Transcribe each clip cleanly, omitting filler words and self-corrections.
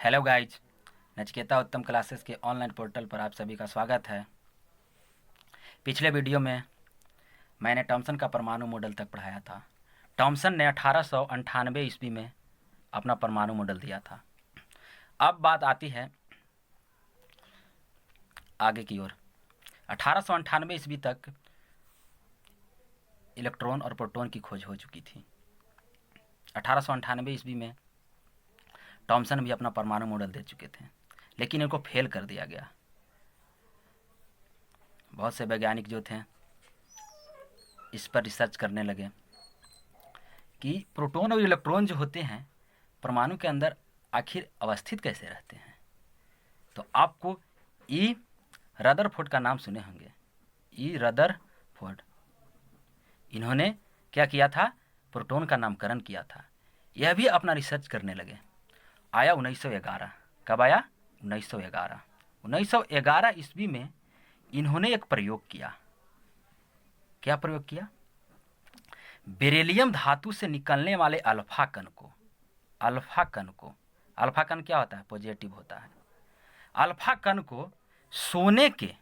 Hello guys, Nachiketa उत्तम classes के online portal पर आप सभी का स्वागत है। पिछले वीडियो में मैंने थॉमसन का परमाणु मॉडल तक पढ़ाया था। थॉमसन ने 1898 ईस्वी में अपना परमाणु मॉडल दिया था। अब बात आती है आगे की ओर। 1898 ईस्वी तक इलेक्ट्रॉन और प्रोटॉन की खोज हो चुकी थी। 1898 ईस्वी में थॉमसन भी अपना परमाणु मॉडल दे चुके थे, लेकिन इनको फेल कर दिया गया। बहुत से वैज्ञानिक जो थे इस पर रिसर्च करने लगे कि प्रोटॉन और इलेक्ट्रॉन जो होते हैं परमाणु के अंदर आखिर अवस्थित कैसे रहते हैं। तो आपको ई रदरफोर्ड का नाम सुने होंगे। ई रदरफोर्ड, इन्होंने क्या किया था? प्रोटॉन का नामकरण किया था। यह भी अपना रिसर्च करने लगे। आया 1911। कब आया? 1911। 1911 ईस्वी में इन्होंने एक प्रयोग किया। क्या प्रयोग किया? बेरिलियम धातु से निकलने वाले अल्फा कण को अल्फा कण क्या होता है? पॉजिटिव होता है। अल्फा कण को सोने के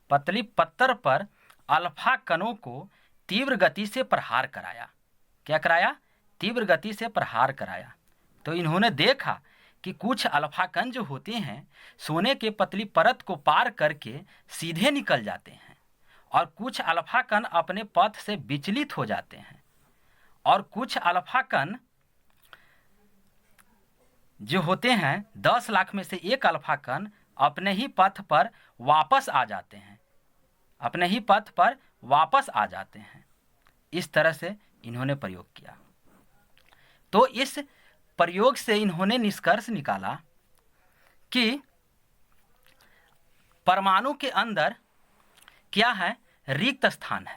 पतली पत्तर पर अल्फा कणों को तीव्र गति से प्रहार कराया। क्या कराया? तीव्र गति से प्रहार कराया। तो इन्होंने देखा कि कुछ अल्फा कण जो होते हैं सोने के पतली परत को पार करके सीधे निकल जाते हैं, और कुछ अल्फा कण अपने पथ से विचलित हो जाते हैं, और कुछ अल्फा कण जो होते हैं 10 लाख में से एक अल्फा कण अपने ही पथ पर वापस आ जाते हैं। इस तरह से इन्होंने प्रयोग किया। तो इस प्रयोग से इन्होंने निष्कर्ष निकाला कि परमाणु के अंदर क्या है? रिक्त स्थान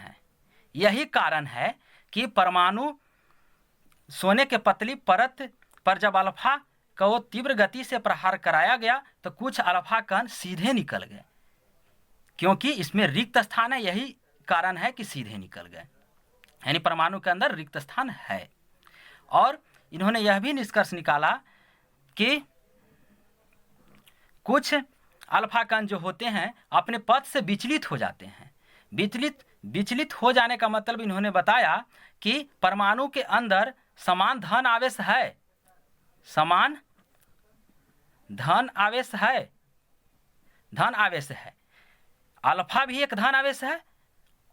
है। यही कारण है कि परमाणु सोने के पतली परत पर जब अल्फा को तीव्र गति से प्रहार कराया गया तो कुछ अल्फा कण सीधे निकल गए, क्योंकि इसमें रिक्त स्थान है। यही कारण है कि सीधे निकल गए, यानी परमाणु के अंदर रिक्त स्थान है। और इन्होंने यह भी निष्कर्ष निकाला कि कुछ अल्फा कण जो होते हैं अपने पथ से विचलित हो जाते हैं। विचलित हो जाने का मतलब इन्होंने बताया कि परमाणु के अंदर समान धन आवेश है। अल्फा भी एक धन आवेश है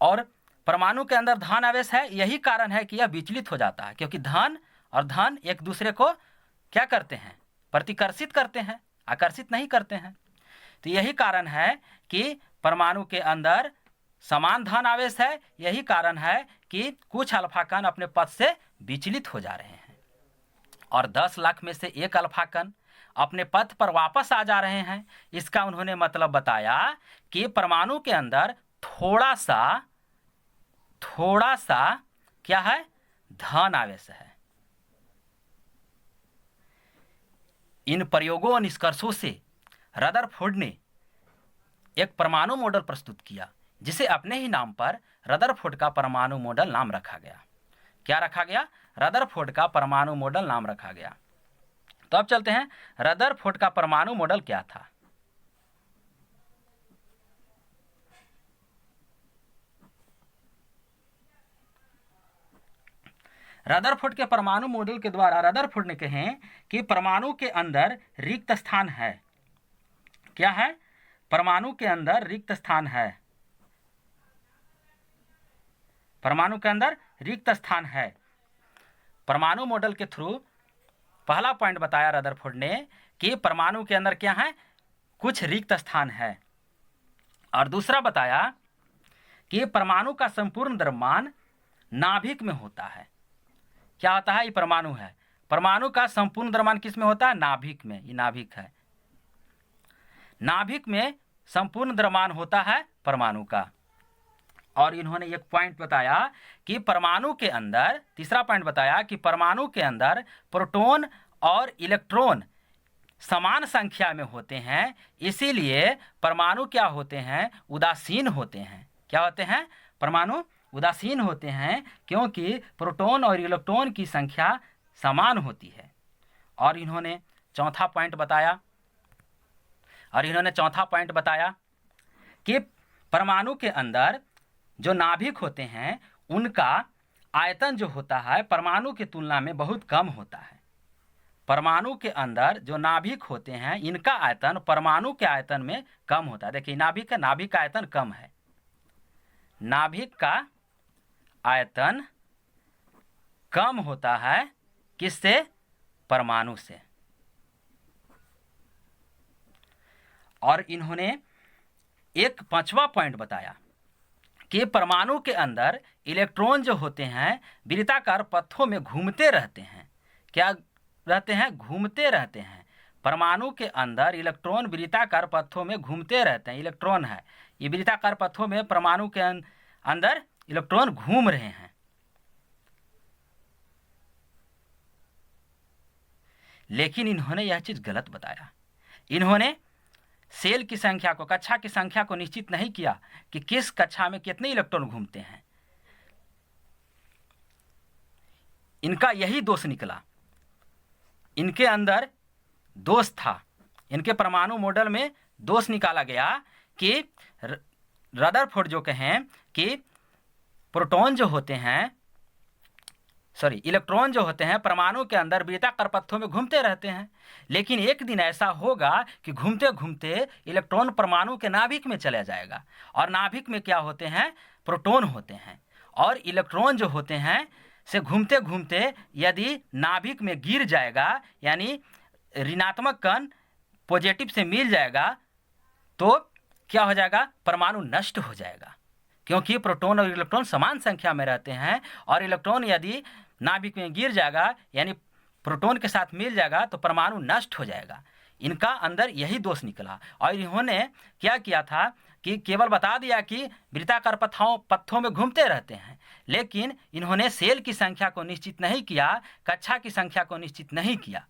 और परमाणु के अंदर धन आवेश है। यही कारण है कि यह विचलित हो जाता है, क्योंकि धन और धन एक दूसरे को क्या करते हैं? प्रतिकर्षित करते हैं, आकर्षित नहीं करते हैं। तो यही कारण है कि परमाणु के अंदर समान धन आवेश है। यही कारण है कि कुछ अल्फा कण अपने पथ से विचलित हो जा रहे हैं, और 10 लाख में से एक अल्फा कण अपने पथ पर वापस आ जा रहे हैं। इसका उन्होंने मतलब बताया कि परमाणु के अंदर थोड़ा सा क्या है? धन आवेश है। इन प्रयोगों और निष्कर्षों से रदरफोर्ड ने एक परमाणु मॉडल प्रस्तुत किया, जिसे अपने ही नाम पर रदरफोर्ड का परमाणु मॉडल नाम रखा गया। क्या रखा गया? रदरफोर्ड का परमाणु मॉडल नाम रखा गया। तो अब चलते हैं, रदरफोर्ड का परमाणु मॉडल क्या था? रदरफोर्ड के परमाणु मॉडल के द्वारा रदरफोर्ड ने कहे कि परमाणु के अंदर रिक्त स्थान है। क्या है? परमाणु के अंदर रिक्त स्थान है। परमाणु के अंदर रिक्त स्थान है। परमाणु मॉडल के थ्रू पहला पॉइंट बताया रदरफोर्ड ने कि परमाणु के अंदर क्या है? कुछ रिक्त स्थान है। और दूसरा बताया कि परमाणु का संपूर्ण द्रव्यमान नाभिक में होता है। क्या होता है? ये परमाणु है। परमाणु का संपूर्ण द्रव्यमान किस में होता है? नाभिक में। ये नाभिक है। नाभिक में संपूर्ण द्रव्यमान होता है परमाणु का। और इन्होंने एक पॉइंट बताया कि परमाणु के अंदर, तीसरा पॉइंट बताया कि परमाणु के अंदर प्रोटॉन और इलेक्ट्रॉन समान संख्या में होते हैं, इसीलिए परमाणु क्या होते हैं, उदासीन होते हैं। क्या होते हैं? परमाणु उदासीन होते हैं, क्योंकि प्रोटॉन और इलेक्ट्रॉन की संख्या समान होती है। और इन्होंने चौथा पॉइंट बताया कि परमाणु के अंदर जो नाभिक होते हैं उनका आयतन जो होता है परमाणु की तुलना में बहुत कम होता है। परमाणु के अंदर जो नाभिक होते हैं इनका आयतन परमाणु के आयतन में कम होता है। देखिए, नाभिक का आयतन कम है, नाभिक का आयतन कम होता है किससे? परमाणु से। और इन्होंने एक पांचवा पॉइंट बताया कि परमाणु के अंदर इलेक्ट्रॉन जो होते हैं वृत्ताकार पथों में घूमते रहते हैं। क्या रहते हैं? घूमते रहते हैं। परमाणु के अंदर इलेक्ट्रॉन वृत्ताकार पथों में घूमते रहते हैं। इलेक्ट्रॉन है, ये वृत्ताकार पथों में परमाणु के अंदर इलेक्ट्रॉन घूम रहे हैं। लेकिन इन्होंने यह चीज गलत बताया। इन्होंने सेल की संख्या को, कक्षा की संख्या को निश्चित नहीं किया कि किस कक्षा में कितने इलेक्ट्रॉन घूमते हैं। इनका यही दोष निकला, इनके अंदर दोष था। इनके परमाणु मॉडल में दोष निकाला गया कि रदरफोर्ड जो कहें कि प्रोटॉन जो होते हैं, इलेक्ट्रॉन जो होते हैं परमाणु के अंदर वृत्ताकार पथों में घूमते रहते हैं। लेकिन एक दिन ऐसा होगा कि घूमते घूमते इलेक्ट्रॉन परमाणु के नाभिक में चला जाएगा, और नाभिक में क्या होते हैं? प्रोटॉन होते हैं। और इलेक्ट्रॉन जो होते हैं से घूमते घूमते यदि नाभिक में गिर जाएगा, यानी ऋणात्मक कण पॉजिटिव से मिल जाएगा, तो क्या हो जाएगा? परमाणु नष्ट हो जाएगा, क्योंकि प्रोटॉन और इलेक्ट्रॉन समान संख्या में रहते हैं। और इलेक्ट्रॉन यदि नाभिक में गिर जाएगा, यानी प्रोटॉन के साथ मिल जाएगा, तो परमाणु नष्ट हो जाएगा। इनका अंदर यही दोष निकला। और इन्होंने क्या किया था कि केवल बता दिया कि वृत्ताकार पथों में घूमते रहते हैं, लेकिन इन्होंने सेल की संख्या को निश्चित नहीं किया, कक्षा की संख्या को निश्चित नहीं किया।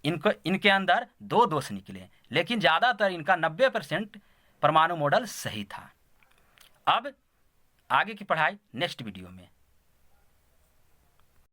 इनके अंदर दो दोष निकले, लेकिन ज़्यादातर इनका 90% परमाणु मॉडल सही था। अब आगे की पढ़ाई नेक्स्ट वीडियो में।